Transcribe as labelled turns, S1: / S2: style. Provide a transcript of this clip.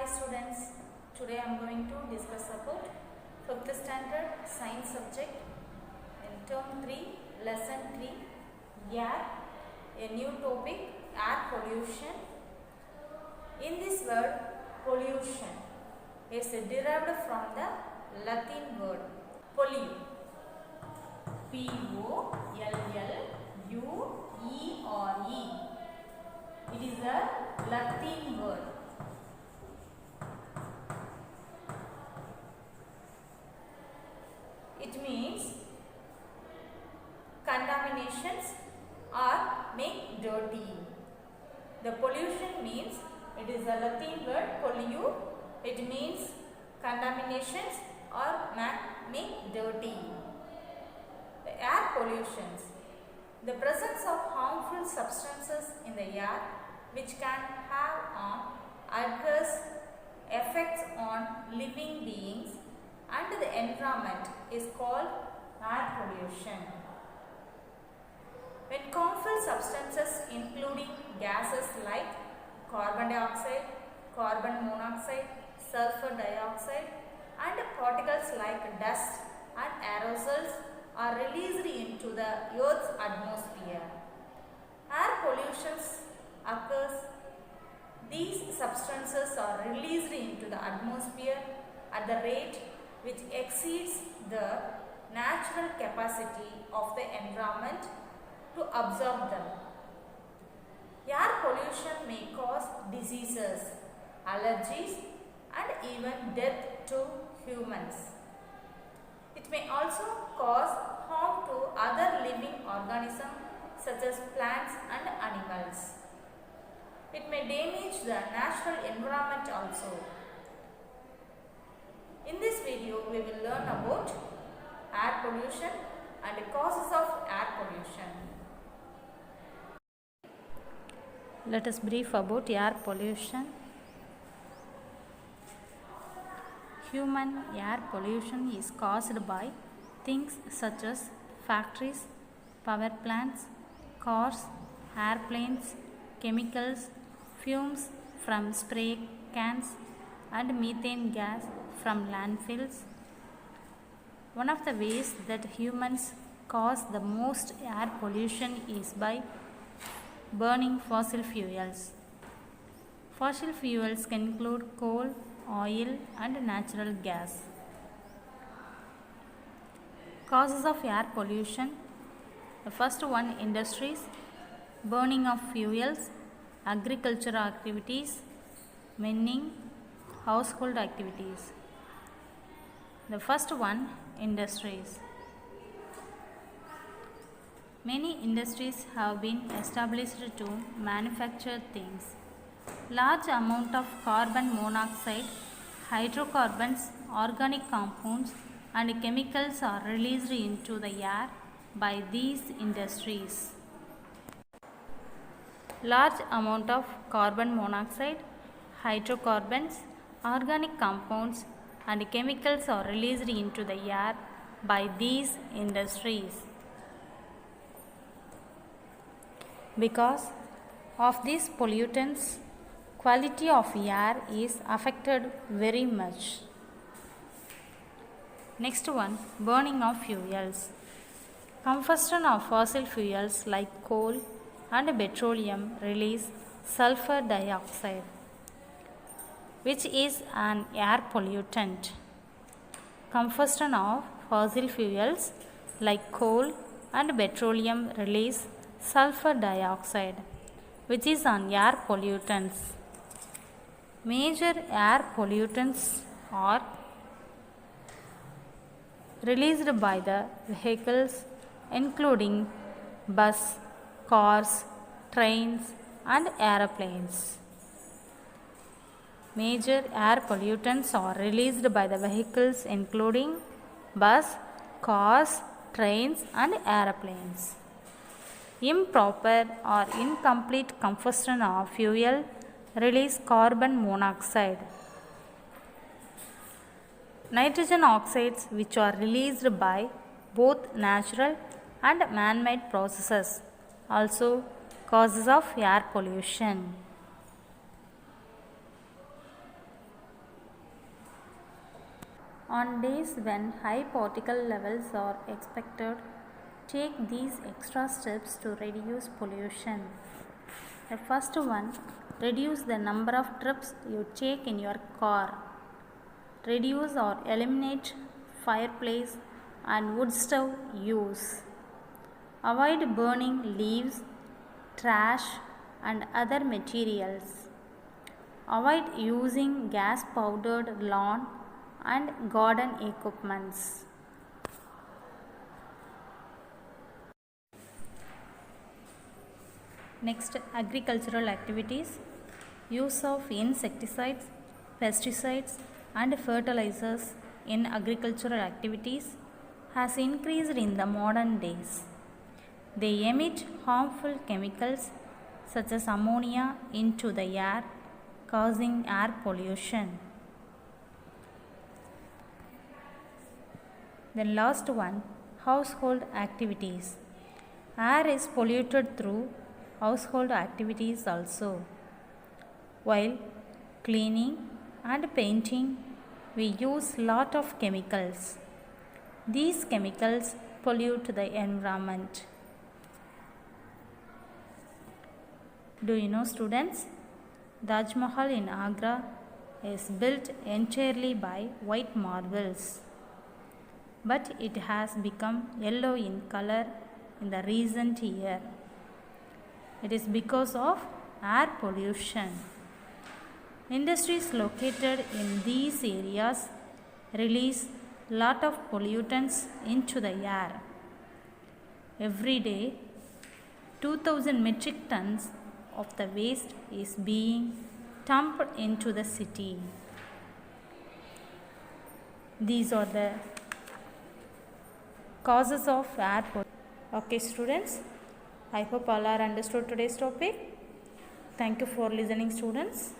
S1: Hi students, today I am going to discuss about 5th standard science subject in term 3, lesson 3, air, a new topic, air pollution. In this word, pollution is derived from the Latin word pollue, P-O-L-L-U-E-R-E. It is a Latin word. It means contaminations or make dirty. The pollution means, it is a Latin word pollue. It means contaminations or make dirty. The air pollutions. The presence of harmful substances in the air which can have adverse effects on living beings and the environment is called air pollution. When harmful substances including gases like carbon dioxide, carbon monoxide, sulfur dioxide and particles like dust and aerosols are released into the Earth's atmosphere. Air pollution occurs. These substances are released into the atmosphere at the rate which exceeds the natural capacity of the environment to absorb them. Air pollution may cause diseases, allergies and even death to humans. It may also cause harm to other living organisms such as plants and animals. It may damage the natural environment also. In this video, we will learn about air pollution and the causes of air pollution. Let us brief about air pollution. Human air pollution is caused by things such as factories, power plants, cars, airplanes, chemicals, fumes from spray cans and methane gas from landfills. One of the ways that humans cause the most air pollution is by burning fossil fuels. Fossil fuels can include coal, oil and natural gas. Causes of air pollution. The first one, industries, burning of fuels, agricultural activities, mining, household activities. The first one, industries. Many industries have been established to manufacture things. Large amount of carbon monoxide, hydrocarbons, organic compounds and chemicals are released into the air by these industries. Large amount of carbon monoxide, hydrocarbons, organic compounds and chemicals are released into the air by these industries. Because of these pollutants, quality of air is affected very much. Next one, burning of fuels. Combustion of fossil fuels like coal and petroleum release sulfur dioxide, which is an air pollutant. Combustion of fossil fuels like coal and petroleum release sulfur dioxide, which is an air pollutants. Major air pollutants are released by the vehicles including bus, cars, trains and aeroplanes. Major air pollutants are released by the vehicles including bus, cars, trains and aeroplanes. Improper or incomplete combustion of fuel release carbon monoxide. Nitrogen oxides which are released by both natural and man-made processes also causes of air pollution. On days when high particle levels are expected, take these extra steps to reduce pollution. The first one, reduce the number of trips you take in your car. Reduce or eliminate fireplace and wood stove use. Avoid burning leaves, trash and other materials. Avoid using gas powdered lawn and garden equipments. Next, agricultural activities. Use of insecticides, pesticides and fertilizers in agricultural activities has increased in the modern days. They emit harmful chemicals such as ammonia into the air, causing air pollution. Then last one, household activities. Air is polluted through household activities also. While cleaning and painting, we use lot of chemicals. These chemicals pollute the environment. Do you know, students? Taj Mahal in Agra is built entirely by white marbles, but it has become yellow in color in the recent year. It is because of air pollution. Industries located in these areas release lot of pollutants into the air. Every day, 2000 metric tons of the waste is being dumped into the city. These are the causes of air pollution. Okay, students, I hope all are understood today's topic. Thank you for listening, students.